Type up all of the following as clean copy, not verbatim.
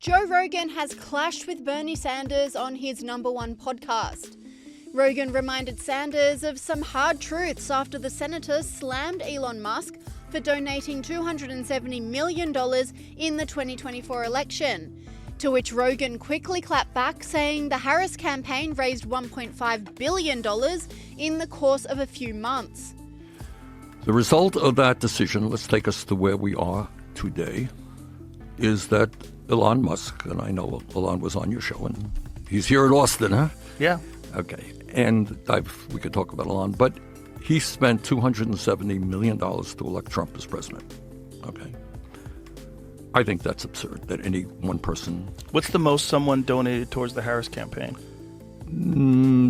Joe Rogan has clashed with Bernie Sanders on his #1 podcast. Rogan reminded Sanders of some hard truths after the senator slammed Elon Musk for donating $270 million in the 2024 election, to which Rogan quickly clapped back, saying the Harris campaign raised $1.5 billion in the course of a few months. The result of that decision, let's take us to where we are today, is that Elon Musk, and I know Elon was on your show, and he's here in Austin, huh? Yeah. Okay. And we could talk about Elon, but he spent $270 million to elect Trump as president. Okay. I think that's absurd that any one person... What's the most someone donated towards the Harris campaign?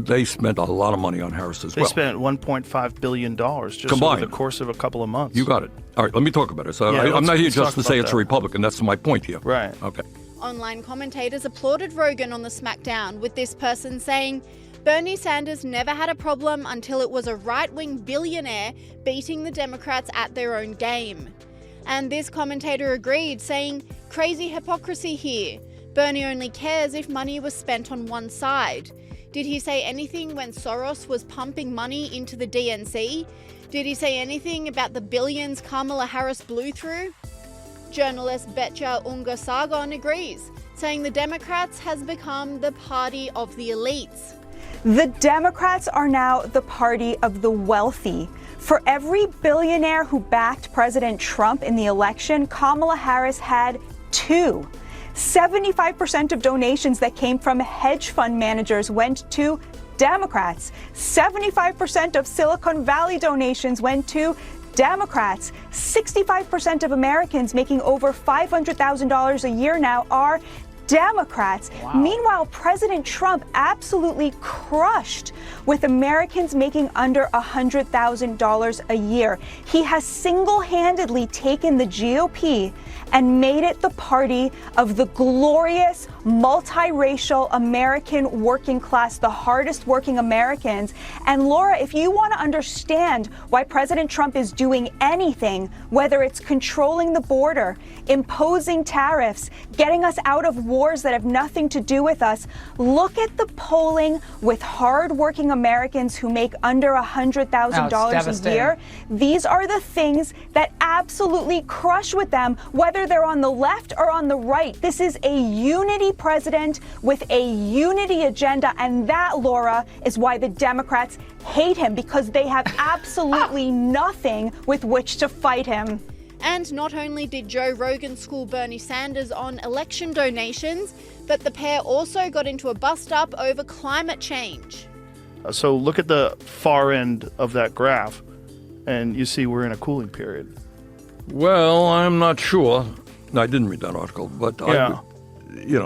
They spent a lot of money on Harris as well. They spent $1.5 billion just combined over the course of a couple of months. You got it. All right, let me talk about it. So Yeah, I'm not here let's just talk to say about it's that. a Republican. That's my point here. Right. Okay. Online commentators applauded Rogan on the SmackDown, with this person saying, Bernie Sanders never had a problem until it was a right-wing billionaire beating the Democrats at their own game. And this commentator agreed, saying, crazy hypocrisy here. Bernie only cares if money was spent on one side. Did he say anything when Soros was pumping money into the DNC? Did he say anything about the billions Kamala Harris blew through? Journalist Betcha Unga Sargon agrees, saying the Democrats has become the party of the elites. The Democrats are now the party of the wealthy. For every billionaire who backed President Trump in the election, Kamala Harris had 2. 75% of donations that came from hedge fund managers went to Democrats. 75% of Silicon Valley donations went to Democrats. 65% of Americans making over $500,000 a year now are Democrats. Wow. Meanwhile, President Trump absolutely crushed with Americans making under $100,000 a year. He has single-handedly taken the GOP and made it the party of the glorious, multiracial American working class, the hardest working Americans. And Laura, if you want to understand why President Trump is doing anything, whether it's controlling the border, imposing tariffs, getting us out of wars that have nothing to do with us, look at the polling with hardworking Americans who make under $100,000 a year. These are the things that absolutely crush with them, whether they're on the left or on the right. This is a unity president with a unity agenda, and that, Laura, is why the Democrats hate him, because they have absolutely nothing with which to fight him. And not only did Joe Rogan school Bernie Sanders on election donations, but the pair also got into a bust-up over climate change. So look at the far end of that graph, and you see we're in a cooling period. Well, I'm not sure. No, I didn't read that article, but Yeah.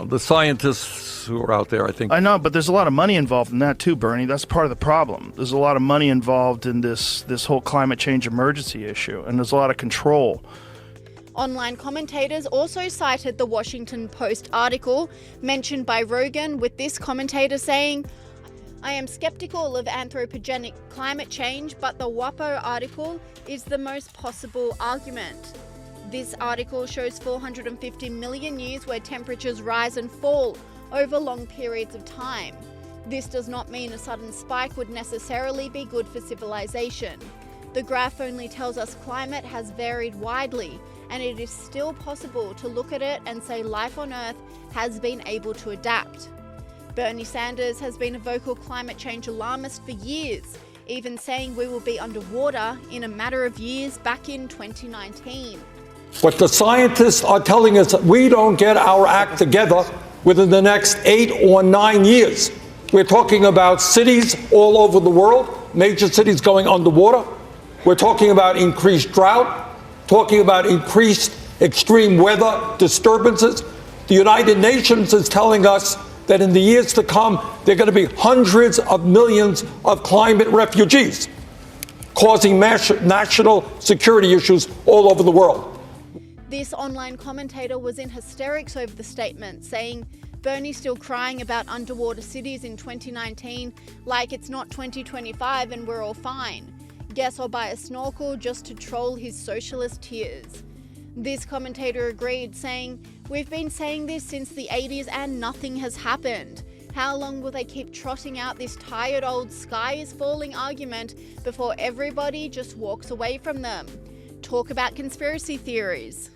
The scientists who are out there, I think... I know, but there's a lot of money involved in that too, Bernie. That's part of the problem. There's a lot of money involved in this whole climate change emergency issue, and there's a lot of control. Online commentators also cited the Washington Post article mentioned by Rogan, with this commentator saying, I am skeptical of anthropogenic climate change, but the WAPO article is the most possible argument. This article shows 450 million years where temperatures rise and fall over long periods of time. This does not mean a sudden spike would necessarily be good for civilization. The graph only tells us climate has varied widely, and it is still possible to look at it and say life on Earth has been able to adapt. Bernie Sanders has been a vocal climate change alarmist for years, even saying we will be underwater in a matter of years back in 2019. What the scientists are telling us, we don't get our act together within the next 8 or 9 years. We're talking about cities all over the world, major cities going underwater. We're talking about increased drought, talking about increased extreme weather disturbances. The United Nations is telling us that in the years to come, there are going to be hundreds of millions of climate refugees, causing national security issues all over the world. This online commentator was in hysterics over the statement, saying Bernie's still crying about underwater cities in 2019 like it's not 2025 and we're all fine. Guess I'll buy a snorkel just to troll his socialist tears. This commentator agreed, saying We've been saying this since the 80s and nothing has happened. How long will they keep trotting out this tired old sky is falling argument before everybody just walks away from them? Talk about conspiracy theories.